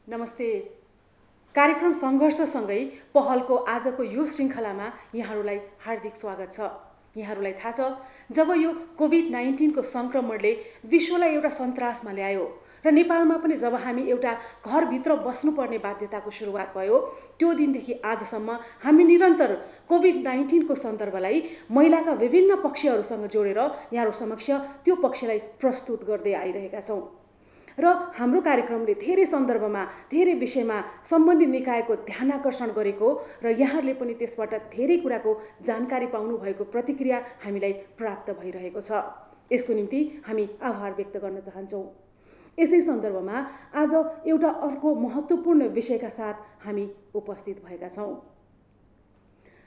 नमस्ते। कार्यक्रम सङ्घर्षसँगै पहलको आजको यो श्रृङ्खलामा यहाँहरूलाई हार्दिक स्वागत छ। यहाँहरूलाई थाहा छ, जब यो कोभिड-19 को सङ्क्रमणले विश्वलाई एउटा सन्तासमा ल्यायो र नेपालमा पनि जब हामी एउटा घरभित्र बस्नुपर्ने बाध्यताको सुरुवात भयो, त्यो दिनदेखि आजसम्म हामी निरन्तर कोभिड-19 को सन्दर्भलाई महिलाका विभिन्न पक्षहरूसँग जोडेर यहाँहरू समक्ष त्यो पक्षलाई प्रस्तुत गर्दै आइरहेका छौँ। र हाम्रो कार्यक्रमले धेरै सन्दर्भमा धेरै विषयमा सम्बन्धित निकायको ध्यानाकर्षण गरेको र यहाँहरूले पनि त्यसबाट धेरै कुराको जानकारी पाउनु भएको प्रतिक्रिया हामीलाई प्राप्त भइरहेको छ। यसको निम्ति हामी आभार व्यक्त गर्न चाहन्छौँ। यसै सन्दर्भमा आज एउटा अर्को महत्त्वपूर्ण विषयका साथ हामी उपस्थित भएका छौँ।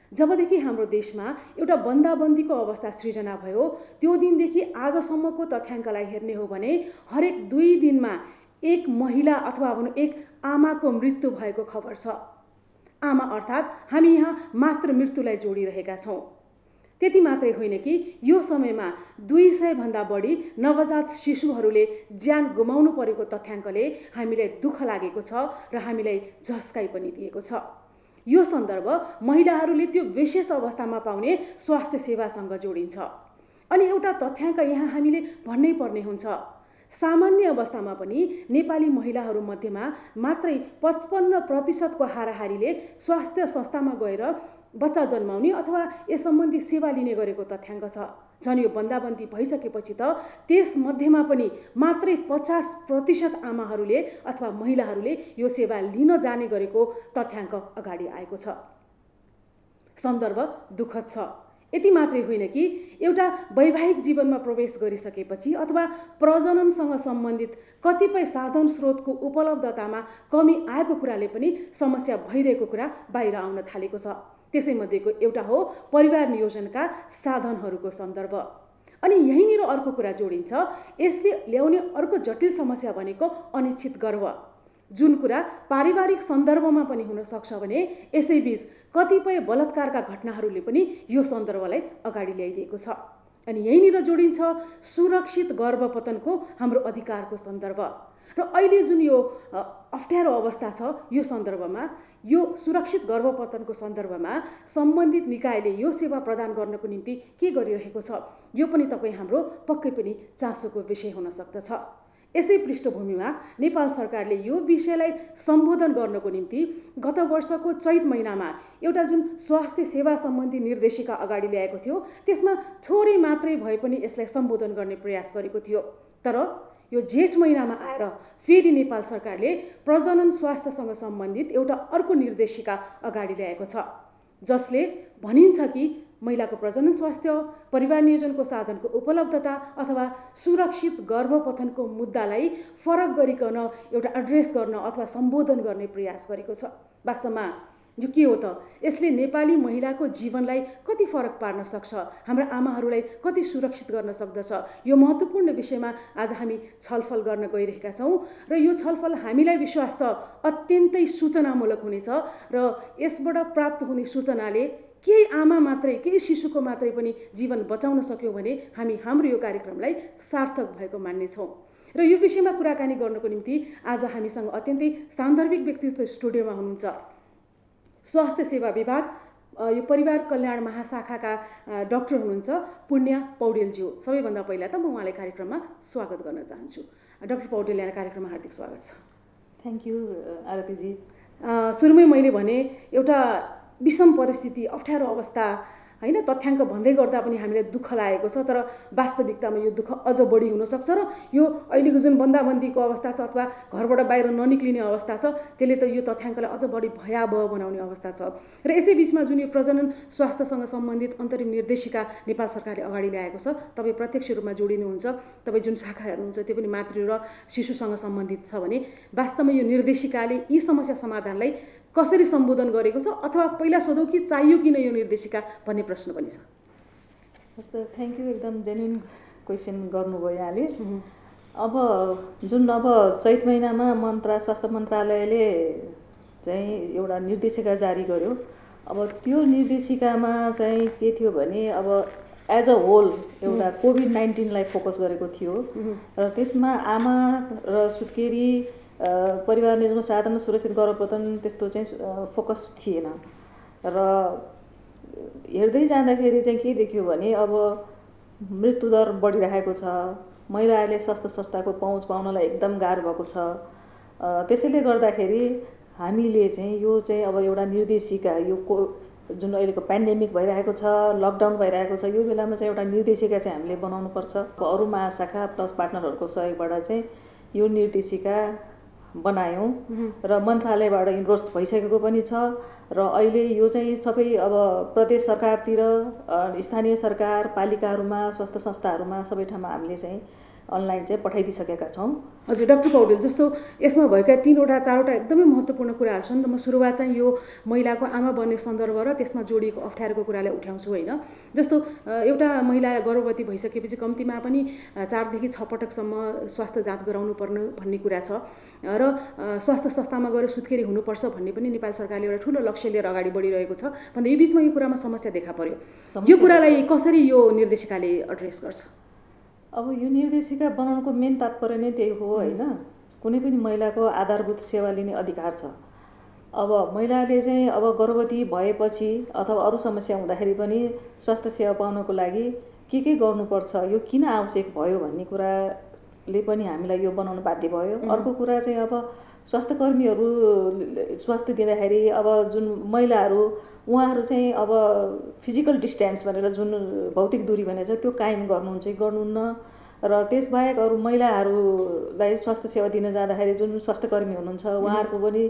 जबदेखि हाम्रो देशमा एउटा बन्दाबन्दीको अवस्था सृजना भयो, त्यो दिनदेखि आजसम्मको तथ्याङ्कलाई हेर्ने हो भने हरेक 2 दिनमा एक महिला अथवा भनौँ एक आमाको मृत्यु भएको खबर छ। आमा अर्थात् हामी यहाँ मात्र मृत्युलाई जोडिरहेका छौँ। त्यति मात्रै होइन कि यो समयमा 200 भन्दा बढी नवजात शिशुहरूले ज्यान गुमाउनु परेको तथ्याङ्कले हामीलाई दुःख लागेको छ र हामीलाई झस्काइ पनि दिएको छ। यो सन्दर्भ महिलाहरूले त्यो विशेष अवस्थामा पाउने स्वास्थ्य सेवासँग जोडिन्छ। अनि एउटा तथ्याङ्क यहाँ हामीले भन्नै पर्ने हुन्छ, सामान्य अवस्थामा पनि नेपाली महिलाहरू मध्येमा मात्रै 55% को हाराहारीले स्वास्थ्य संस्थामा गएर बच्चा जन्माउने अथवा यस सम्बन्धी सेवा लिने गरेको तथ्याङ्क छ। झन् यो बन्दाबन्दी भइसकेपछि त त्यस मध्येमा पनि मात्रै 50% आमाहरूले अथवा महिलाहरूले यो सेवा लिन जाने गरेको तथ्याङ्क अगाडि आएको छ। सन्दर्भ दुःखद छ। यति मात्रै होइन कि एउटा वैवाहिक जीवनमा प्रवेश गरिसकेपछि अथवा प्रजननसँग सम्बन्धित कतिपय साधन स्रोतको उपलब्धतामा कमी आएको कुराले पनि समस्या भइरहेको कुरा बाहिर आउन थालेको छ। त्यसैमध्येको एउटा हो परिवार नियोजनका साधनहरूको सन्दर्भ। अनि यहीँनिर अर्को कुरा जोडिन्छ, यसले ल्याउने अर्को जटिल समस्या भनेको अनिश्चित गर्भ, जुन कुरा पारिवारिक सन्दर्भमा पनि हुन सक्छ भने यसैबीच कतिपय बलात्कारका घटनाहरूले पनि यो सन्दर्भलाई अगाडि ल्याइदिएको छ। अनि यहीँनिर जोडिन्छ सुरक्षित गर्भपतनको हाम्रो अधिकारको सन्दर्भ। र अहिले जुन यो अप्ठ्यारो अवस्था छ, यो सन्दर्भमा यो सुरक्षित गर्भपतनको सन्दर्भमा सम्बन्धित निकायले यो सेवा प्रदान गर्नको निम्ति के गरिरहेको छ, यो पनि तपाईँ हाम्रो पक्कै पनि चासोको विषय हुन सक्दछ। यसै पृष्ठभूमिमा नेपाल सरकारले यो विषयलाई सम्बोधन गर्नको निम्ति गत वर्षको चैत महिनामा एउटा जुन स्वास्थ्य सेवा सम्बन्धी निर्देशिका अगाडि ल्याएको थियो, त्यसमा थोरै मात्रै भए पनि यसलाई सम्बोधन गर्ने प्रयास गरेको थियो। तर यो जेठ महिनामा आएर फेरि नेपाल सरकारले प्रजनन स्वास्थ्यसँग सम्बन्धित एउटा अर्को निर्देशिका अगाडि ल्याएको छ, जसले भनिन्छ कि महिलाको प्रजनन स्वास्थ्य, परिवार नियोजनको साधनको उपलब्धता अथवा सुरक्षित गर्भपतनको मुद्दालाई फरक गरिकन एउटा एड्रेस गर्न अथवा सम्बोधन गर्ने प्रयास गरेको छ। वास्तवमा यो के हो त? यसले नेपाली महिलाको जीवनलाई कति फरक पार्न सक्छ, हाम्रा आमाहरूलाई कति सुरक्षित गर्न सक्दछ, यो महत्त्वपूर्ण विषयमा आज हामी छलफल गर्न गइरहेका छौँ। र यो छलफल हामीलाई विश्वास छ अत्यन्तै सूचनामूलक हुनेछ र यसबाट प्राप्त हुने सूचनाले केही आमा मात्रै, केही शिशुको मात्रै पनि जीवन बचाउन सक्यौँ भने हामी हाम्रो यो कार्यक्रमलाई सार्थक भएको मान्नेछौँ। र यो विषयमा कुराकानी गर्नको निम्ति आज हामीसँग अत्यन्तै सान्दर्भिक व्यक्तित्व स्टुडियोमा हुनुहुन्छ। स्वास्थ्य सेवा विभाग यो परिवार कल्याण महाशाखाका डाक्टर हुनुहुन्छ पुण्या पौडेलज्यू। सबैभन्दा पहिला त म उहाँलाई कार्यक्रममा स्वागत गर्न चाहन्छु। डाक्टर पौडेल, यहाँ कार्यक्रममा हार्दिक स्वागत छ। Thank you Aartiji. सुरुमै मैले भने एउटा विषम परिस्थिति, अप्ठ्यारो अवस्था होइन, तथ्याङ्क भन्दै गर्दा पनि हामीलाई दुःख लागेको छ। तर वास्तविकतामा यो दुःख अझ बढी हुनसक्छ र यो अहिलेको जुन बन्दाबन्दीको अवस्था छ अथवा घरबाट बाहिर ननिक्लिने अवस्था छ, त्यसले त यो तथ्याङ्कलाई अझ बढी भयावह बनाउने अवस्था छ। र यसै बिचमा जुन यो प्रजनन स्वास्थ्यसँग सम्बन्धित अन्तरिम निर्देशिका नेपाल सरकारले अगाडि ल्याएको छ, तपाईँ प्रत्यक्ष रूपमा जोडिनुहुन्छ, तपाईँ जुन शाखा हेर्नुहुन्छ त्यो पनि मातृ र शिशुसँग सम्बन्धित छ भने वास्तवमा यो निर्देशिकाले यी समस्या समाधानलाई कसरी सम्बोधन गरेको छ, अथवा पहिला सोधौँ कि चाहियो किन यो निर्देशिका भन्ने प्रश्न पनि छ। हस् त, थ्याङ्क यू। एकदम जेन्युन क्वेसन गर्नुभयो यहाँले। अब जुन चैत महिनामा स्वास्थ्य मन्त्रालयले चाहिँ एउटा निर्देशिका जारी गर्यो। अब त्यो निर्देशिकामा चाहिँ के थियो भने अब एज अ होल एउटा कोभिड-19 लाई फोकस गरेको थियो र त्यसमा आमा र सुत्केरी परिवार नियोजनको साधन सुरक्षित गर्नुपर्दैन त्यस्तो चाहिँ फोकस थिएन। र हेर्दै जाँदाखेरि चाहिँ के देखियो भने अब मृत्युदर बढिरहेको छ, महिलाहरूले स्वास्थ्य संस्थाको पहुँच पाउनलाई एकदम गाह्रो भएको छ। त्यसैले गर्दाखेरि हामीले चाहिँ यो चाहिँ अब एउटा निर्देशिका, यो जुन अहिलेको पेन्डेमिक भइरहेको छ, लकडाउन भइरहेको छ, यो बेलामा चाहिँ एउटा निर्देशिका चाहिँ हामीले बनाउनुपर्छ। अरू महाशाखा प्लस पार्टनरहरूको सहयोगबाट चाहिँ यो निर्देशिका बनायौँ र मन्त्रालयबाट इन्डोर्स भइसकेको पनि छ। र अहिले यो चाहिँ सबै अब प्रदेश सरकारतिर, स्थानीय सरकार, पालिकाहरूमा, स्वास्थ्य संस्थाहरूमा सबै ठाउँमा हामीले चाहिँ अनलाइन चाहिँ पठाइदिइसकेका छौँ। हजुर डाक्टर पौडेल, जस्तो यसमा भएका 3वटा 4वटा एकदमै महत्त्वपूर्ण कुराहरू छन्। र म सुरुवात चाहिँ यो महिलाको आमा बन्ने सन्दर्भ र त्यसमा जोडिएको अप्ठ्यारोको कुरालाई उठाउँछु होइन। जस्तो एउटा महिला गर्भवती भइसकेपछि कम्तीमा पनि 4 देखि 6 पटकसम्म स्वास्थ्य जाँच गराउनु पर्ने भन्ने कुरा छ र स्वास्थ्य संस्थामा गएर सुत्केरी हुनुपर्छ भन्ने पनि नेपाल सरकारले एउटा ठुलो लक्ष्य लिएर अगाडि बढिरहेको छ। भन्दा यो बिचमा यो कुरामा समस्या देखा पर्यो। यो कुरालाई कसरी यो निर्देशिकाले एड्रेस गर्छ? अब यो निर्देशिका बनाउनुको मेन तात्पर्य नै त्यही हो होइन। कुनै पनि महिलाको आधारभूत सेवा लिने अधिकार छ। अब महिलाले चाहिँ अब गर्भवती भएपछि अथवा अरू समस्या हुँदाखेरि पनि स्वास्थ्य सेवा पाउनको लागि के गर्नुपर्छ, यो किन आवश्यक भयो भन्ने कुराले पनि हामीलाई यो बनाउन बाध्य भयो। अर्को कुरा चाहिँ अब स्वास्थ्य कर्मीहरू स्वास्थ्य दिँदाखेरि अब जुन महिलाहरू उहाँहरू चाहिँ अब फिजिकल डिस्टेन्स भनेर जुन भौतिक दूरी भनेको छ त्यो कायम गर्नुहुन्छ कि गर्नुहुन्न। र त्यसबाहेक अरू महिलाहरूलाई स्वास्थ्य सेवा दिन जाँदाखेरि जुन स्वास्थ्य कर्मी हुनुहुन्छ उहाँहरूको पनि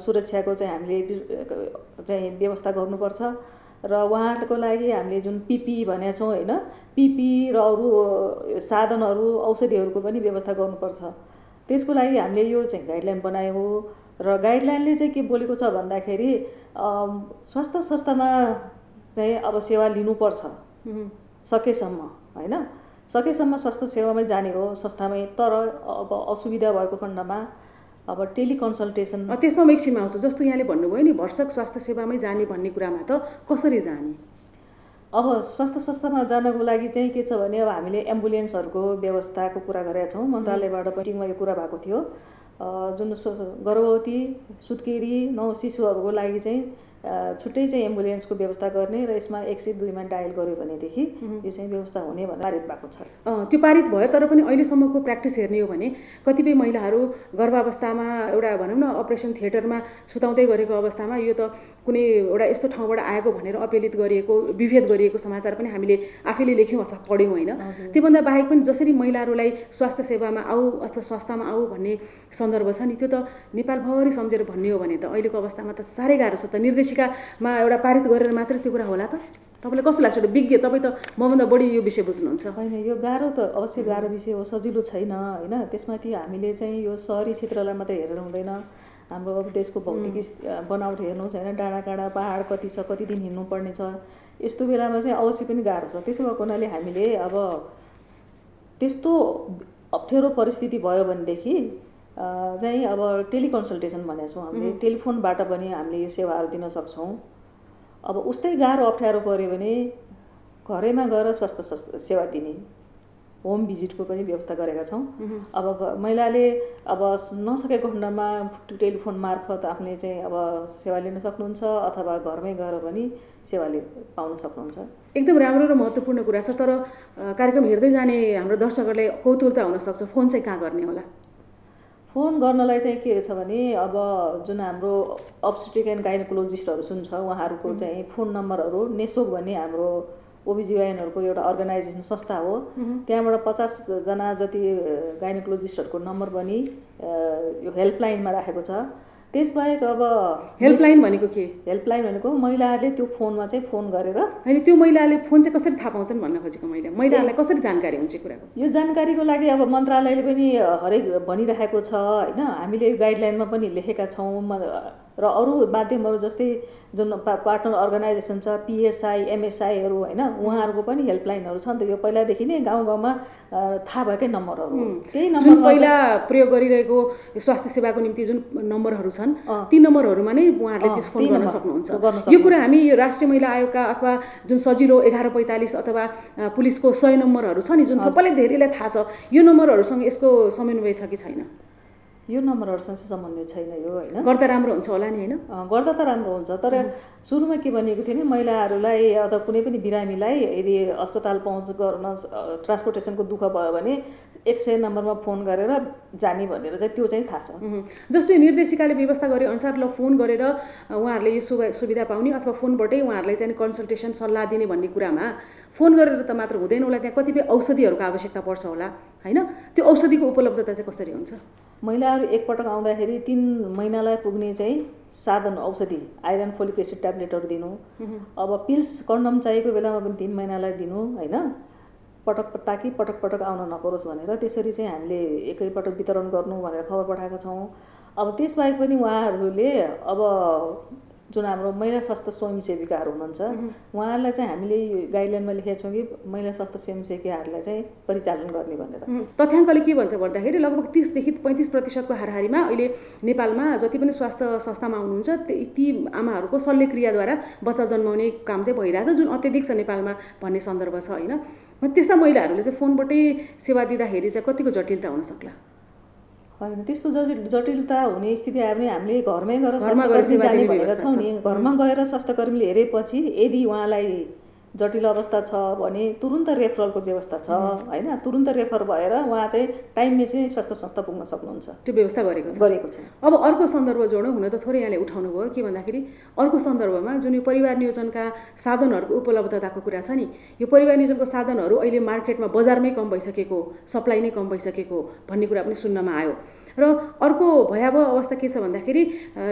सुरक्षाको चाहिँ हामीले चाहिँ व्यवस्था गर्नुपर्छ। र उहाँहरूको लागि हामीले जुन पिपी भनेको छौँ होइन, पिपी र अरू साधनहरू औषधिहरूको पनि व्यवस्था गर्नुपर्छ। त्यसको लागि हामीले यो चाहिँ गाइडलाइन बनायौँ। र गाइडलाइनले चाहिँ के बोलेको छ भन्दाखेरि स्वास्थ्य संस्थामा चाहिँ अब सेवा लिनुपर्छ सकेसम्म होइन, सकेसम्म स्वास्थ्य सेवामै जाने हो संस्थामै। तर अब असुविधा भएको खण्डमा अब टेलिकन्सल्टेसन, त्यसमा म एकछिनमा आउँछु। जस्तो यहाँले भन्नुभयो नि भरसक स्वास्थ्य सेवामै जाने भन्ने कुरामा त कसरी जाने? अब स्वास्थ्य संस्थामा जानको लागि चाहिँ के छ भने अब हामीले एम्बुलेन्सहरूको व्यवस्थाको कुरा गरेका छौँ। मन्त्रालयबाट पनि यो कुरा भएको थियो। जुन गर्भवती, सुत्केरी, नवशिशुहरूको लागि चाहिँ छुट्टै चाहिँ एम्बुलेन्सको व्यवस्था गर्ने र यसमा 102मा डायल गर्यो भनेदेखि यो चाहिँ व्यवस्था हुने भनेर पारित भएको छ। त्यो पारित भयो। तर पनि अहिलेसम्मको प्र्याक्टिस हेर्ने हो भने कतिपय महिलाहरू गर्भावस्थामा एउटा भनौँ न अपरेसन थिएटरमा सुताउँदै गरेको अवस्थामा यो त कुनै एउटा यस्तो ठाउँबाट आएको भनेर अपीलित गरिएको, विभेद गरिएको समाचार पनि हामीले आफैले लेख्यौँ अथवा पढ्यौँ होइन। त्योभन्दा बाहेक पनि जसरी महिलाहरूलाई स्वास्थ्य सेवामा आऊ अथवा संस्थामा आऊ भन्ने सन्दर्भ छ नि, त्यो त नेपालभरि सम्झेर भन्ने हो भने त अहिलेको अवस्थामा त साह्रै गाह्रो छ। त निर्देशिकामा एउटा पारित गरेर मात्रै त्यो कुरा होला त? तपाईँलाई कस्तो लाग्छ? एउटा विज्ञ, तपाईँ त मभन्दा बढी यो विषय बुझ्नुहुन्छ। होइन, यो गाह्रो त अवश्य गाह्रो विषय हो, सजिलो छैन होइन। त्यसमाथि हामीले चाहिँ यो सहरी क्षेत्रलाई मात्रै हेरेर हुँदैन। हाम्रो अब देशको भौतिक बनावट हेर्नुहोस् होइन, डाँडाकाँडा पहाड कति छ, कति दिन हिँड्नुपर्ने छ। यस्तो बेलामा चाहिँ अवश्य पनि गाह्रो छ। त्यसो भएको हुनाले हामीले अब त्यस्तो अप्ठ्यारो परिस्थिति भयो भनेदेखि चाहिँ अब टेलिकन्सल्टेसन भनेको छौँ हामीले, टेलिफोनबाट पनि हामीले यो सेवाहरू दिन सक्छौँ। अब उस्तै गाह्रो अप्ठ्यारो पऱ्यो भने घरैमा गएर स्वास्थ्य सेवा दिने होम भिजिटको पनि व्यवस्था गरेका छौँ। अब महिलाले अब नसकेको खण्डमा टेलिफोन मार्फत आफूले चाहिँ अब सेवा लिन सक्नुहुन्छ अथवा घरमै गएर पनि सेवा पाउन सक्नुहुन्छ। एकदम राम्रो र महत्त्वपूर्ण कुरा छ। तर कार्यक्रम हेर्दै जाने हाम्रो दर्शकहरूलाई कौतूहलता हुनसक्छ, फोन चाहिँ कहाँ गर्ने होला? फोन गर्नलाई चाहिँ के छ भने अब जुन हाम्रो अब्स्टेट्रिक एन्ड गाइनोकोलोजिस्टहरू जुन छ उहाँहरूको चाहिँ फोन नम्बरहरू, नेसोक भन्ने हाम्रो ओबिजिवाइनहरूको एउटा अर्गनाइजेसन संस्था हो, त्यहाँबाट 50 जना जति गाइनोकोलोजिस्टहरूको नम्बर पनि यो हेल्पलाइनमा राखेको छ। त्यसबाहेक अब हेल्पलाइन भनेको के? हेल्पलाइन भनेको महिलाहरूले त्यो फोनमा चाहिँ फोन गरेर, होइन त्यो महिलाले फोन चाहिँ कसरी थाहा पाउँछन् भन्न खोजेको, महिलाहरूलाई कसरी जानकारी हुन्छ कुराको? यो जानकारीको लागि अब मन्त्रालयले पनि हरेक भनिरहेको छ होइन। हामीले गाइडलाइनमा पनि लेखेका छौँ र अरू माध्यमहरू जस्तै जुन पार्टनर अर्गनाइजेसन छ, पिएसआई, एमएसआईहरू होइन, उहाँहरूको पनि हेल्पलाइनहरू छ नि त। यो पहिलादेखि नै गाउँ गाउँमा थाहा भएकै नम्बरहरू, त्यही नम्बर पहिला प्रयोग गरिरहेको स्वास्थ्य सेवाको निम्ति जुन नम्बरहरू छन् ती नम्बरहरूमा नै उहाँहरूले त्यो फोन गर्न सक्नुहुन्छ। यो कुरा हामी यो राष्ट्रिय महिला आयोगका अथवा जुन सजिलो 1145 अथवा पुलिसको 100 नम्बरहरू छ नि, जुन सबैलाई धेरैलाई थाहा छ, यो नम्बरहरूसँग यसको समन्वय छ कि छैन? यो नम्बरहरूसँग समन्वय छैन यो होइन। गर्दा राम्रो हुन्छ होला नि होइन? गर्दा त राम्रो हुन्छ, तर सुरुमा के भनेको थियो नि, महिलाहरूलाई अथवा कुनै पनि बिरामीलाई यदि अस्पताल पहुँच गर्न ट्रान्सपोर्टेसनको दुःख भयो भने 100 नम्बरमा फोन गरेर जाने भनेर चाहिँ त्यो चाहिँ थाहा छ। जस्तो निर्देशिकाले व्यवस्था गरे अनुसार ल फोन गरेर उहाँहरूले यो सुविधा पाउने अथवा फोनबाटै उहाँहरूलाई चाहिँ कन्सल्टेसन सल्लाह दिने भन्ने कुरामा फोन गरेर त मात्र हुँदैन होला, त्यहाँ कतिपय औषधिहरूको आवश्यकता पर्छ होला होइन? त्यो औषधिको उपलब्धता चाहिँ कसरी हुन्छ? महिलाहरू एकपटक आउँदाखेरि 3 महिनालाई पुग्ने चाहिँ साधन औषधि आइरन फोलिक एसिड ट्याब्लेटहरू दिनु, अब पिल्स कन्डम चाहिएको बेलामा पनि 3 महिनालाई दिनु होइन, ताकि पटक पटक आउन नपरोस् भनेर त्यसरी चाहिँ हामीले एकैपटक वितरण गर्नु भनेर खबर पठाएका छौँ। अब त्यसबाहेक पनि उहाँहरूले अब जुन हाम्रो महिला स्वास्थ्य स्वयंसेविकाहरू हुनुहुन्छ उहाँहरूलाई चाहिँ हामीले गाइडलाइनमा लेखेका छौँ कि महिला स्वास्थ्य स्वयंसेविकाहरूलाई चाहिँ परिचालन गर्ने भनेर। तथ्याङ्कले के भन्छ भन्दाखेरि लगभग 30 देखि 35% हाराहारीमा अहिले नेपालमा जति पनि स्वास्थ्य संस्थामा आउनुहुन्छ ती आमाहरूको शल्यक्रियाद्वारा बच्चा जन्माउने काम चाहिँ भइरहेछ, जुन अत्याधिक छ नेपालमा भन्ने सन्दर्भ छ होइन? त्यस्ता महिलाहरूले चाहिँ फोनबाटै सेवा दिँदाखेरि चाहिँ कतिको जटिलता हुन सक्ला? होइन, त्यस्तो जटिलता हुने स्थिति आयो भने हामीले घरमै गएर स्वास्थ्यकर्मी जाने भनेका छौँ नि। घरमा गएर स्वास्थ्यकर्मीले हेरेपछि यदि उहाँलाई जटिल अवस्था छ भने तुरुन्त रेफरलको व्यवस्था छ होइन, तुरुन्त रेफर भएर उहाँ चाहिँ टाइममै चाहिँ स्वास्थ्य संस्था पुग्न सक्नुहुन्छ, त्यो व्यवस्था गरेको छ। अब अर्को सन्दर्भ जोडौँ, हुन त थोरै यहाँले उठाउनु भयो के भन्दाखेरि अर्को सन्दर्भमा जुन यो परिवार नियोजनका साधनहरूको उपलब्धताको कुरा छ नि, यो परिवार नियोजनको साधनहरू अहिले मार्केटमा बजारमै कम भइसकेको, सप्लाई नै कम भइसकेको भन्ने कुरा पनि सुन्नमा आयो। र अर्को भयावह अवस्था के छ भन्दाखेरि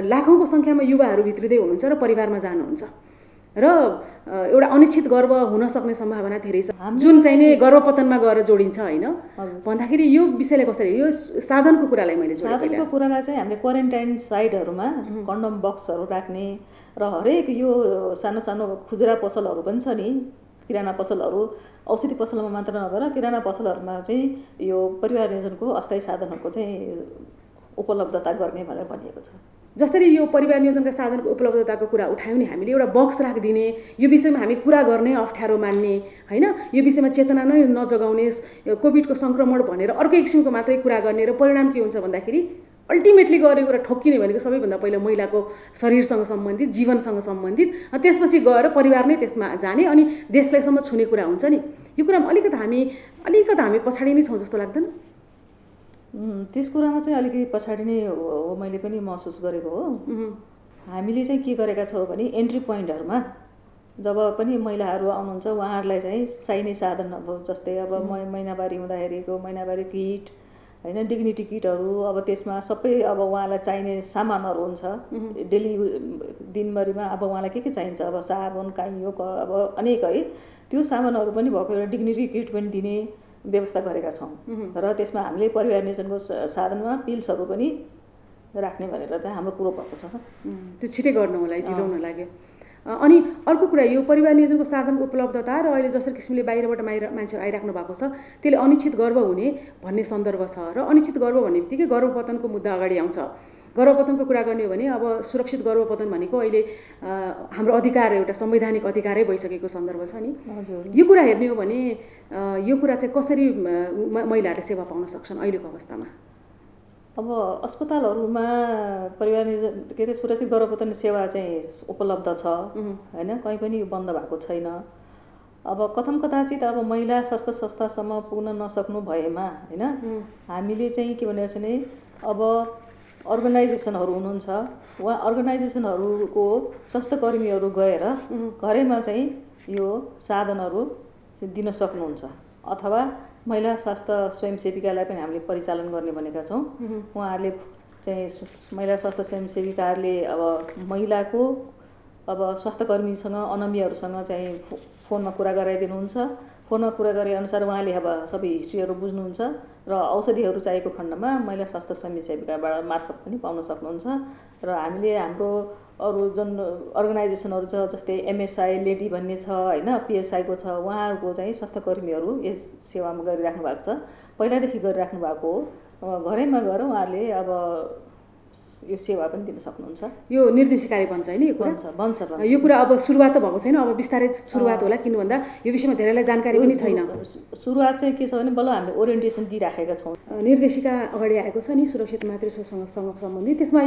लाखौँको सङ्ख्यामा युवाहरू भित्रिँदै हुनुहुन्छ र परिवारमा जानुहुन्छ र एउटा अनिश्चित गर्भ हुन सक्ने सम्भावना धेरै छ, जुन चाहिँ नि गर्भपतनमा गएर जोडिन्छ होइन? भन्दाखेरि यो विषयले कसरी, यो साधनको कुरालाई मैले जोडेँ। साधनको कुरालाई चाहिँ हामीले क्वारेन्टाइन साइटहरूमा कन्डम बक्सहरू राख्ने र हरेक यो सानो सानो खुजरा पसलहरू पनि छ नि, किराना पसलहरू, औषधि पसलमा मात्र नभएर किराना पसलहरूमा चाहिँ यो परिवार नियोजनको अस्थायी साधनहरूको चाहिँ उपलब्धता गर्ने भनेर भनिएको छ। जसरी यो परिवार नियोजनका साधनको उपलब्धताको कुरा उठायौँ नि हामीले, एउटा बक्स राखिदिने, यो विषयमा हामी कुरा गर्ने अप्ठ्यारो मान्ने होइन, यो विषयमा चेतना नै नजगाउने, कोभिडको सङ्क्रमण भनेर अर्कै किसिमको मात्रै कुरा गर्ने र परिणाम के हुन्छ भन्दाखेरि अल्टिमेटली गरेको र ठोक्किने भनेको सबैभन्दा पहिला महिलाको शरीरसँग सम्बन्धित, जीवनसँग सम्बन्धित, त्यसपछि गएर परिवार नै त्यसमा जाने अनि देशलाईसम्म छुने कुरा हुन्छ नि। यो कुरामा अलिकति हामी पछाडि नै छौँ जस्तो लाग्दैन? त्यस कुरामा चाहिँ अलिकति पछाडि नै हो, मैले पनि महसुस गरेको हो। हामीले चाहिँ के गरेका छौँ भने एन्ट्री पोइन्टहरूमा जब पनि महिलाहरू आउनुहुन्छ उहाँहरूलाई चाहिँ चाहिने साधन अब जस्तै अब महिनावारी हुँदाखेरिको महिनावारी किट होइन, डिग्निटी किटहरू, अब त्यसमा सबै अब उहाँलाई चाहिने सामानहरू हुन्छ डेली दिनभरिमा, अब उहाँलाई के चाहिन्छ, अब साबुन काइयो अब अनेक है, त्यो सामानहरू पनि भएको एउटा डिग्निटी किट पनि दिने व्यवस्था गरेका छौँ। र त्यसमा हामीले परिवार नियोजनको साधनमा पिल्सहरू पनि राख्ने भनेर चाहिँ हाम्रो कुरो भएको छ। त्यो छिटै गर्नु होला, ढिलो हुन लाग्यो। अनि अर्को कुरा, यो परिवार नियोजनको साधनको उपलब्धता र अहिले जसरी किसिमले बाहिरबाट मान्छेहरू आइराख्नु भएको छ त्यसले अनिश्चित गर्भ हुने भन्ने सन्दर्भ छ र अनिश्चित गर्भ भन्ने बित्तिकै गर्भपतनको मुद्दा अगाडि आउँछ। गर्भपतनको कुरा गर्ने हो भने अब सुरक्षित गर्भपतन भनेको अहिले हाम्रो अधिकार, एउटा संवैधानिक अधिकारै भइसकेको सन्दर्भ छ नि। यो कुरा हेर्ने हो भने यो कुरा चाहिँ कसरी महिलाहरूले सेवा पाउन सक्छन् अहिलेको अवस्थामा? अब अस्पतालहरूमा परिवार नियोजन के अरे सुरक्षित गर्भपतन सेवा चाहिँ उपलब्ध छ होइन, कहीँ पनि बन्द भएको छैन। अब कथम कदाचित अब महिला स्वास्थ्य संस्थासम्म पुग्न नसक्नु भएमा होइन, हामीले चाहिँ के भनेको छु भने अब अर्गनाइजेसनहरू हुनुहुन्छ, उहाँ अर्गनाइजेसनहरूको स्वास्थ्यकर्मीहरू गएर घरैमा चाहिँ यो साधनहरू दिन सक्नुहुन्छ, अथवा महिला स्वास्थ्य स्वयंसेविकालाई पनि हामीले परिचालन गर्ने भनेका छौँ। उहाँहरूले चाहिँ महिला स्वास्थ्य स्वयंसेविकाहरूले अब महिलाको अब स्वास्थ्यकर्मीसँग अनमियाहरूसँग चाहिँ फोनमा कुरा गराइदिनुहुन्छ, फोनमा कुरा गरे अनुसार उहाँले अब सबै हिस्ट्रीहरू बुझ्नुहुन्छ र औषधिहरू चाहिएको खण्डमा महिला स्वास्थ्य स्वयंसेविकाबाट मार्फत पनि पाउन सक्नुहुन्छ। र हामीले हाम्रो अरू जुन अर्गनाइजेसनहरू छ जस्तै एमएसआई लेडी भन्ने छ होइन, पिएसआईको छ, उहाँहरूको चाहिँ स्वास्थ्यकर्मीहरू यस सेवामा गरिराख्नु भएको छ, पहिलादेखि गरिराख्नु भएको हो। घरैमा गएर उहाँहरूले अब यो सेवा पनि दिन सक्नुहुन्छ। यो निर्देशिकाले भन्छ हैन यो कुरा? भन्छ। यो कुरा अब सुरुवात त भएको छैन, अब बिस्तारै सुरुवात होला, किन भन्दा यो विषयमा धेरैलाई जानकारी पनि छैन। सुरुवात चाहिँ के छ भने बल्ल हामीले ओरिएन्टेसन दिइराखेका छौँ। निर्देशिका अगाडि आएको छ नि सुरक्षित मातृत्वसँग सम्बन्धित, त्यसमा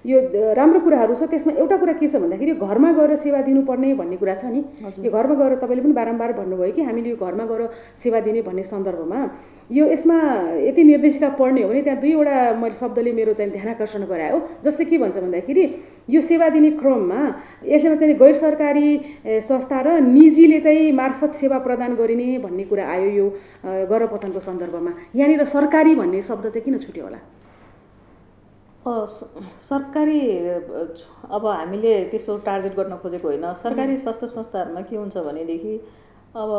यो राम्रो कुराहरू छ। त्यसमा एउटा कुरा के छ भन्दाखेरि घरमा गएर सेवा दिनुपर्ने भन्ने कुरा छ नि। यो घरमा गएर तपाईँले पनि बारम्बार भन्नुभयो कि हामीले यो घरमा गएर सेवा दिने भन्ने सन्दर्भमा यसमा यति निर्देशिका पढ्ने हो भने त्यहाँ दुईवटा मैले शब्दले मेरो चाहिँ ध्यानाकर्षण गरायो, जसले के भन्छ भन्दाखेरि यो सेवा दिने क्रममा यसमा चाहिँ गैर सरकारी संस्था र निजीले चाहिँ मार्फत सेवा प्रदान गरिने भन्ने कुरा आयो यो गर्भपतनको सन्दर्भमा। यहाँनिर सरकारी भन्ने शब्द चाहिँ किन छुट्यो होला? सरकारी अब हामीले त्यसो टार्गेट गर्न खोजेको होइन। सरकारी स्वास्थ्य संस्थाहरूमा के हुन्छ भनेदेखि अब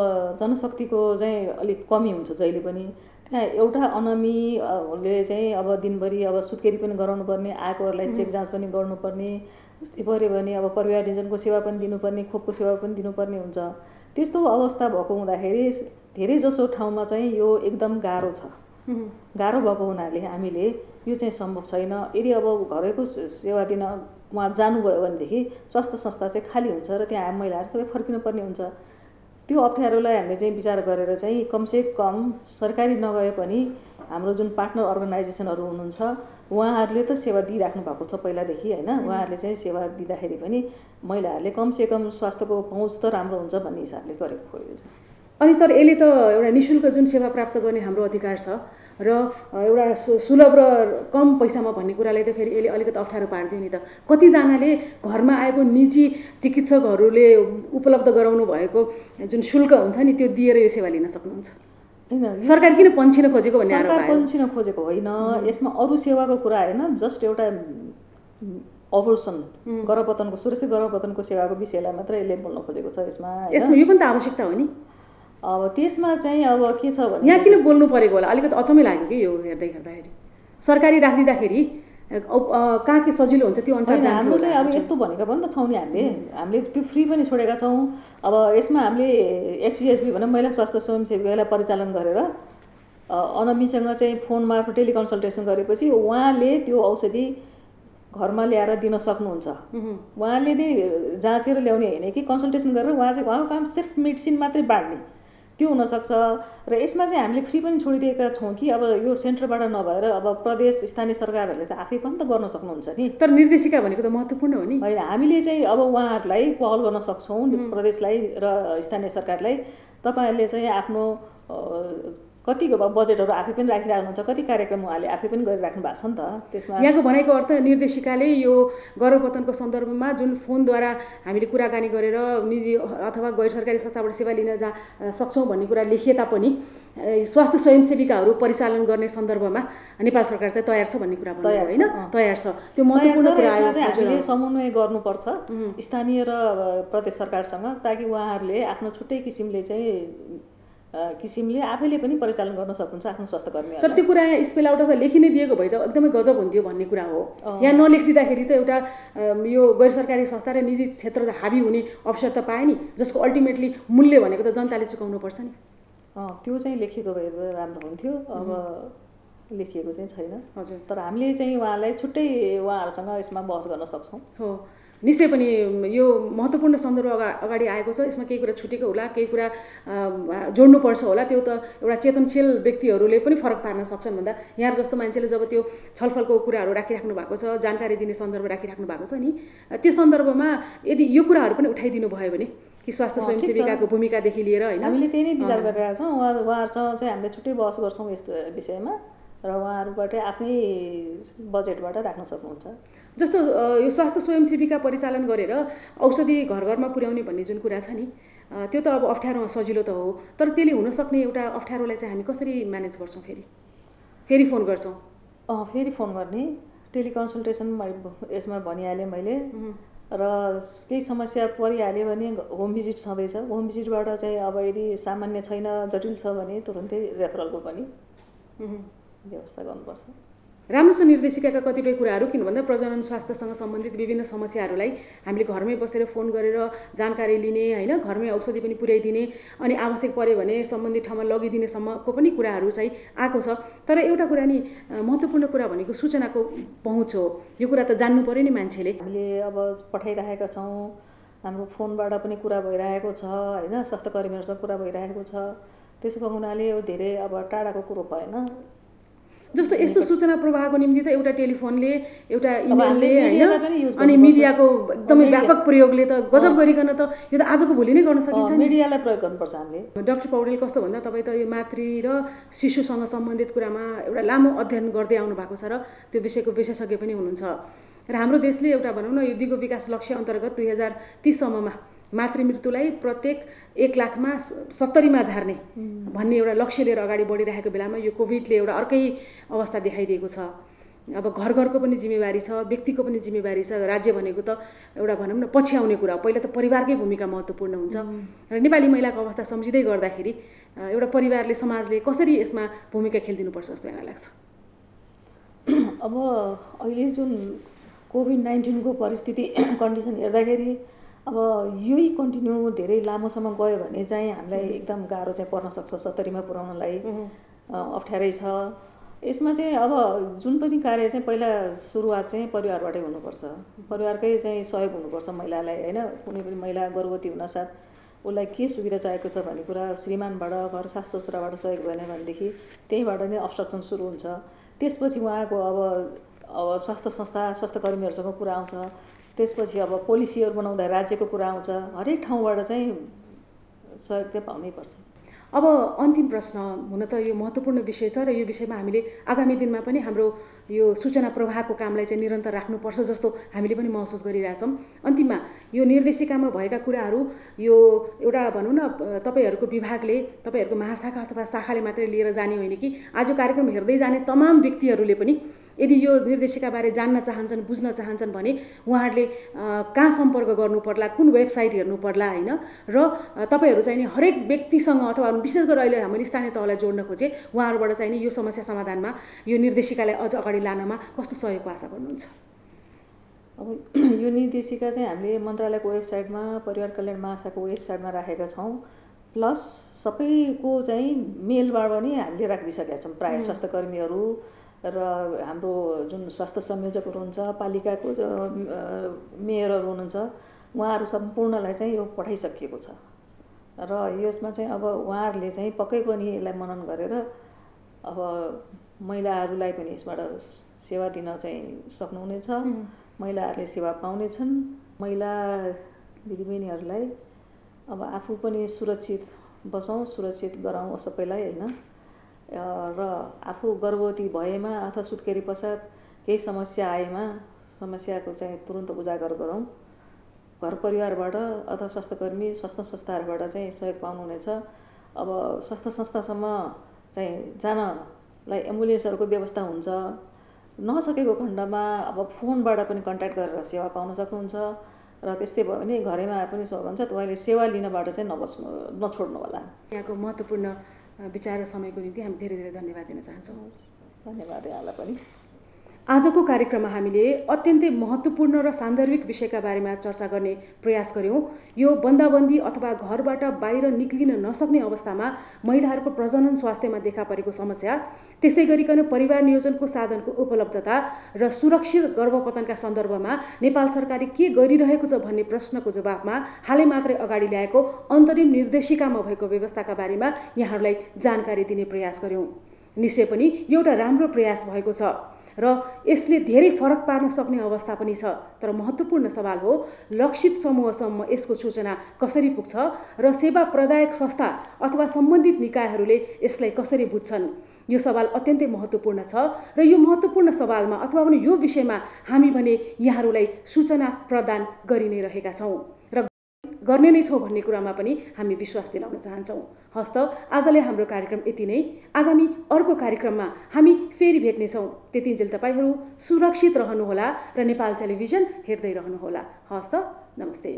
जनशक्तिको चाहिँ अलिक कमी हुन्छ जहिले पनि। त्यहाँ एउटा अनमीले चाहिँ अब दिनभरि अब सुत्केरी पनि गराउनु पर्ने, आएकोहरूलाई चेक जाँच पनि गर्नुपर्ने, उस्तै पऱ्यो भने अब परिवार नियोजनको सेवा पनि दिनुपर्ने, खोपको सेवा पनि दिनुपर्ने हुन्छ। त्यस्तो अवस्था भएको हुँदाखेरि धेरै जसो ठाउँमा चाहिँ यो एकदम गाह्रो छ। गाह्रो भएको हुनाले हामीले यो चाहिँ सम्भव छैन। यदि अब घरैको सेवा दिन उहाँ जानुभयो भनेदेखि स्वास्थ्य संस्था चाहिँ खाली हुन्छ र त्यहाँ महिलाहरू सबै फर्किनु पर्ने हुन्छ। त्यो अप्ठ्यारोलाई हामीले चाहिँ विचार गरेर चाहिँ कमसे कम सरकारी नगए पनि हाम्रो जुन पार्टनर अर्गनाइजेसनहरू हुनुहुन्छ उहाँहरूले त सेवा दिइराख्नु भएको छ पहिलादेखि हैन। उहाँहरूले चाहिँ सेवा दिँदाखेरि पनि महिलाहरूले कमसे कम स्वास्थ्यको पहुँच त राम्रो हुन्छ भन्ने हिसाबले गरेको हो यो चाहिँ। अनि तर यसले त एउटा निःशुल्क जुन सेवा प्राप्त गर्ने हाम्रो अधिकार छ र एउटा सुलभ र कम पैसामा भन्ने कुरालाई त फेरि यसले अलिकति अप्ठ्यारो पारिदियो नि त। कतिजनाले घरमा आएको निजी चिकित्सकहरूले उपलब्ध गराउनु भएको जुन शुल्क हुन्छ नि त्यो दिएर यो सेवा लिन सक्नुहुन्छ हैन? सरकार किन पन्छिन खोजेको भन्ने आरोप आयो। सरकार पन्छिन खोजेको होइन, यसमा अरू सेवाको कुरा हैन, जस्ट एउटा अबोर्सन गर्भपतनको सुरक्षित गर्भपतनको सेवाको विषयलाई मात्र यसले बोल्न खोजेको छ यसमा। यो पनि त आवश्यकता हो नि। अब त्यसमा चाहिँ अब के छ भने यहाँ किन बोल्नु परेको होला? अलिकति अचम्मै लाग्यो कि यो हेर्दाखेरि सरकारी राखिदिँदाखेरि कहाँ के सजिलो हुन्छ त्यो अनुसार हाम्रो चाहिँ अब यस्तो भनेको पनि त छौँ नि। हामीले त्यो फ्री पनि छोडेका छौँ। अब यसमा हामीले एफसिएसबी भने महिला स्वास्थ्य स्वयंसेविकालाई परिचालन गरेर अनमीसँग चाहिँ फोन मार्फत टेलिकन्सल्टेसन गरेपछि उहाँले त्यो औषधि घरमा ल्याएर दिन सक्नुहुन्छ। उहाँले नै जाँचेर ल्याउने होइन कि कन्सल्टेसन गरेर उहाँ चाहिँ उहाँको काम सिर्फ मेडिसिन मात्रै बाँड्ने त्यो हुनसक्छ। र यसमा चाहिँ हामीले फ्री पनि छोडिदिएका छौँ कि अब यो सेन्टरबाट नभएर अब प्रदेश स्थानीय सरकारहरूले त आफै पनि त गर्न सक्नुहुन्छ नि। तर निर्देशिका भनेको त महत्त्वपूर्ण हो नि। होइन, हामीले चाहिँ अब उहाँहरूलाई पहल गर्न सक्छौँ प्रदेशलाई र स्थानीय सरकारलाई। तपाईँहरूले चाहिँ आफ्नो कतिको बजेटहरू आफै पनि राखिराख्नुहुन्छ, कति कार्यक्रम उहाँले आफै पनि गरिराख्नु भएको छ नि त। त्यसमा यहाँको भनेको अर्थ निर्देशिकाले यो गर्भपतनको सन्दर्भमा जुन फोनद्वारा हामीले कुराकानी गरेर निजी अथवा गैर सरकारी संस्थाबाट सेवा लिन सक्छौँ भन्ने कुरा लेखिए तापनि स्वास्थ्य स्वयंसेविकाहरू परिचालन गर्ने सन्दर्भमा नेपाल सरकार चाहिँ तयार छ भन्ने कुरा भन्नुभयो होइन? तयार छ, त्यो महत्त्वपूर्ण कुरा आयो। हामीले समन्वय गर्नुपर्छ स्थानीय र प्रदेश सरकारसँग, ताकि उहाँहरूले आफ्नो छुट्टै किसिमले आफैले पनि परिचालन गर्न सक्नुहुन्छ आफ्नो स्वास्थ्य कर्मीहरू। तर त्यो कुरा यहाँ स्पेल आउट अथवा लेखि नै दिएको भए त एकदमै गजब हुन्थ्यो भन्ने कुरा हो। यहाँ नलेखिदिँदाखेरि त एउटा यो गैर सरकारी संस्था र निजी क्षेत्र हाबी हुने अवसर त पाए नि, जसको अल्टिमेटली मूल्य भनेको त जनताले चुकाउनुपर्छ नि। त्यो चाहिँ लेखिएको भए राम्रो हुन्थ्यो। अब लेखिएको चाहिँ छैन। हजुर, तर हामीले चाहिँ उहाँलाई छुट्टै उहाँहरूसँग यसमा बहस गर्न सक्छौँ। हो, निश्चय पनि यो महत्त्वपूर्ण सन्दर्भ अगाडि आएको छ। यसमा केही कुरा छुटेको होला, केही कुरा जोड्नुपर्छ होला। त्यो त एउटा चेतनशील व्यक्तिहरूले पनि फरक पार्न सक्छन् भन्दा यहाँ जस्तो मान्छेले जब त्यो छलफलको कुराहरू राखिराख्नु भएको छ, जानकारी दिने सन्दर्भ राखिराख्नु भएको छ नि, त्यो सन्दर्भमा यदि यो कुराहरू पनि उठाइदिनु भयो भने कि स्वास्थ्य स्वयंसेविकाको भूमिकादेखि लिएर होइन, हामीले त्यही नै विचार गरिरहेका छौँ। उहाँहरूसँग चाहिँ हामीले छुट्टै बहस गर्छौँ यस्तो विषयमा र उहाँहरूबाट आफ्नै बजेटबाट राख्न सक्नुहुन्छ। जस्तो यो स्वास्थ्य स्वयंसेविका परिचालन गरेर औषधि घर घरमा पुर्याउने भन्ने जुन कुरा छ नि, त्यो त अब अप्ठ्यारो सजिलो त हो, तर त्यसले हुनसक्ने एउटा अप्ठ्यारोलाई चाहिँ हामी कसरी म्यानेज गर्छौँ? फेरि फोन गर्छौँ, फेरि फोन गर्ने, टेलिकन्सल्टेसन यसमा भनिहालेँ मैले। र केही समस्या परिहाल्यो भने होम भिजिट छँदैछ। होम भिजिटबाट चाहिँ अब यदि सामान्य छैन, जटिल छ भने तुरुन्तै रेफरलको पनि व्यवस्था गर्नुपर्छ। राम्रो छ निर्देशिकाका कतिपय कुराहरू, किन भन्दा प्रजनन स्वास्थ्यसँग सम्बन्धित विभिन्न समस्याहरूलाई हामीले घरमै बसेर फोन गरेर जानकारी लिने होइन, घरमै औषधि पनि पुर्याइदिने अनि आवश्यक पऱ्यो भने सम्बन्धित ठाउँमा लगिदिनेसम्मको पनि कुराहरू चाहिँ आएको छ। तर एउटा कुरा नि महत्त्वपूर्ण कुरा भनेको सूचनाको पहुँच हो। यो कुरा त जान्नु पऱ्यो नि मान्छेले। हामीले अब पठाइरहेका छौँ, हाम्रो फोनबाट पनि कुरा भइरहेको छ होइन, स्वास्थ्यकर्मीहरूसँग कुरा भइरहेको छ। त्यसो भएको हुनाले यो धेरै अब टाढाको कुरो भएन। जस्तो यस्तो सूचना प्रवाहको निम्ति त एउटा टेलिफोनले, एउटा इमेलले होइन, अनि मिडियाको एकदमै व्यापक प्रयोगले त गजब गरिकन त यो त आजको भोलि नै गर्न सकिन्छ। मिडियालाई प्रयोग गर्नुपर्छ हामीले। डाक्टर पौडेल कस्तो भन्दा तपाईँ त यो मातृ र शिशुसँग सम्बन्धित कुरामा एउटा लामो अध्ययन गर्दै आउनु भएको छ र त्यो विषयको विशेषज्ञ पनि हुनुहुन्छ। र हाम्रो देशले एउटा भनौँ न यो दिगो विकास लक्ष्य अन्तर्गत 2030 सम्ममा मातृ मृत्युलाई प्रत्येक 1 लाखमा 70मा झार्ने भन्ने एउटा लक्ष्य लिएर अगाडि बढिरहेको बेलामा यो कोभिडले एउटा अर्कै अवस्था देखाइदिएको छ। अब घर घरको पनि जिम्मेवारी छ, व्यक्तिको पनि जिम्मेवारी छ। राज्य भनेको त एउटा भनौँ न पछि आउने कुरा, पहिला त परिवारकै भूमिका महत्त्वपूर्ण हुन्छ। र नेपाली महिलाको अवस्था सम्झिँदै गर्दाखेरि एउटा परिवारले, समाजले कसरी यसमा भूमिका खेलिदिनुपर्छ जस्तो यहाँ लाग्छ? अब अहिले जुन कोभिड-19 को परिस्थिति कन्डिसन हेर्दाखेरि अब यही कन्टिन्यू धेरै लामोसम्म गयो भने चाहिँ हामीलाई एकदम गाह्रो चाहिँ पर्न सक्छ। 70मा पुर्याउनलाई अप्ठ्यारै छ। यसमा चाहिँ अब जुन पनि कार्य चाहिँ पहिला सुरुवात चाहिँ परिवारबाटै हुनुपर्छ। परिवारकै चाहिँ सहयोग हुनुपर्छ महिलालाई होइन। कुनै पनि महिला गर्भवती हुनसाथ उसलाई के सुविधा चाहिएको छ भन्ने कुरा श्रीमानबाट, घर सास ससुराबाट सहयोग भएन भनेदेखि त्यहीँबाट नै अब्स्ट्रक्सन सुरु हुन्छ। त्यसपछि उहाँको अब स्वास्थ्य संस्था, स्वास्थ्यकर्मीहरूसँग कुरा आउँछ। त्यसपछि अब पोलिसीहरू बनाउँदा राज्यको कुरा आउँछ। हरेक ठाउँबाट चाहिँ सहयोग चाहिँ पाउनै पर्छ। अब अन्तिम प्रश्न, हुन त यो महत्त्वपूर्ण विषय छ र यो विषयमा हामीले आगामी दिनमा पनि हाम्रो यो सूचना प्रवाहको कामलाई चाहिँ निरन्तर राख्नुपर्छ जस्तो हामीले पनि महसुस गरिरहेछौँ। अन्तिममा यो निर्देशिकामा भएका कुराहरू यो एउटा भनौँ न तपाईँहरूको विभागले, तपाईँहरूको महाशाखा अथवा शाखाले मात्रै लिएर जाने होइन कि आज कार्यक्रम हेर्दै जाने तमाम व्यक्तिहरूले पनि यदि यो निर्देशिकाबारे जान्न चाहन्छन्, बुझ्न चाहन्छन् भने उहाँहरूले कहाँ सम्पर्क गर्नु पर्ला, कुन वेबसाइट हेर्नु पर्ला होइन? र तपाईँहरू चाहिँ नि हरेक व्यक्तिसँग अथवा विशेष गरेर अहिले हामीले स्थानीय तहलाई जोड्न खोजे उहाँहरूबाट चाहिँ नि यो समस्या समाधानमा, यो निर्देशिकालाई अझ अगाडि लानमा कस्तो सहयोगको आशा गर्नुहुन्छ? अब यो निर्देशिका चाहिँ हामीले मन्त्रालयको वेबसाइटमा, परिवार कल्याण महाशाखाको वेबसाइटमा राखेका छौँ। प्लस सबैको चाहिँ मेलबाट पनि हामीले राखिदिइसकेका छौँ। प्रायः स्वास्थ्यकर्मीहरू र हाम्रो जुन स्वास्थ्य संयोजकहरू हुन्छ, पालिकाको मेयरहरू हुनुहुन्छ, उहाँहरू सम्पूर्णलाई चाहिँ यो पठाइसकिएको छ। र यसमा चाहिँ अब उहाँहरूले चाहिँ पक्कै पनि यसलाई मनन गरेर अब महिलाहरूलाई पनि यसबाट सेवा दिन चाहिँ सक्नुहुनेछ। महिलाहरूले सेवा पाउनेछन्। महिला दिदीबहिनीहरूलाई अब आफू पनि सुरक्षित बसौँ, सुरक्षित गराउँ सबैलाई होइन। र आफू गर्भवती भएमा अथवा सुत्केरी पश्चात केही समस्या आएमा समस्याको चाहिँ तुरुन्त उजागर गरौँ। घर परिवारबाट अथवा स्वास्थ्यकर्मी, स्वास्थ्य संस्थाहरूबाट चाहिँ सहयोग पाउनुहुनेछ। अब स्वास्थ्य संस्थासम्म चाहिँ जानलाई एम्बुलेन्सहरूको व्यवस्था हुन्छ। नसकेको खण्डमा अब फोनबाट पनि कन्ट्याक्ट गरेर सेवा पाउन सक्नुहुन्छ। र त्यस्तै भयो भने घरैमा पनि भन्छ तपाईँले सेवा लिनबाट चाहिँ नछोड्नु होला। यहाँको महत्त्वपूर्ण विचार र समयको निम्ति हामी धेरै धेरै धन्यवाद दिन चाहन्छौँ। धन्यवाद यहाँलाई पनि। आजको कार्यक्रममा हामीले अत्यन्तै महत्त्वपूर्ण र सान्दर्भिक विषयका बारेमा चर्चा गर्ने प्रयास गऱ्यौँ। यो बन्दाबन्दी अथवा घरबाट बाहिर निक्लिन नसक्ने अवस्थामा महिलाहरूको प्रजनन स्वास्थ्यमा देखा परेको समस्या, त्यसै गरिकन परिवार नियोजनको साधनको उपलब्धता र सुरक्षित गर्भपतनका सन्दर्भमा नेपाल सरकारले के गरिरहेको छ भन्ने प्रश्नको जवाफमा हालै मात्रै अगाडि ल्याएको अन्तरिम निर्देशिकामा भएको व्यवस्थाका बारेमा यहाँहरूलाई जानकारी दिने प्रयास गऱ्यौँ। निश्चय पनि एउटा राम्रो प्रयास भएको छ र यसले धेरै फरक पार्न सक्ने अवस्था पनि छ। तर महत्त्वपूर्ण सवाल हो लक्षित समूहसम्म यसको सूचना कसरी पुग्छ र सेवा प्रदायक संस्था अथवा सम्बन्धित निकायहरूले यसलाई कसरी बुझ्छन्। यो सवाल अत्यन्तै महत्त्वपूर्ण छ र यो महत्त्वपूर्ण सवालमा अथवा भने यो विषयमा हामी भने यहाँहरूलाई सूचना प्रदान गरि नै रहेका छौँ र गर्ने नै छौँ भन्ने कुरामा पनि हामी विश्वास दिलाउन चाहन्छौँ। हस्त आजले हाम्रो कार्यक्रम यति नै। आगामी अर्को कार्यक्रममा हामी फेरि भेट्नेछौँ। त्यतिन्जेल तपाईहरू सुरक्षित रहनुहोला र नेपाल टेलिभिजन हेर्दै रहनुहोला। हस्त, नमस्ते।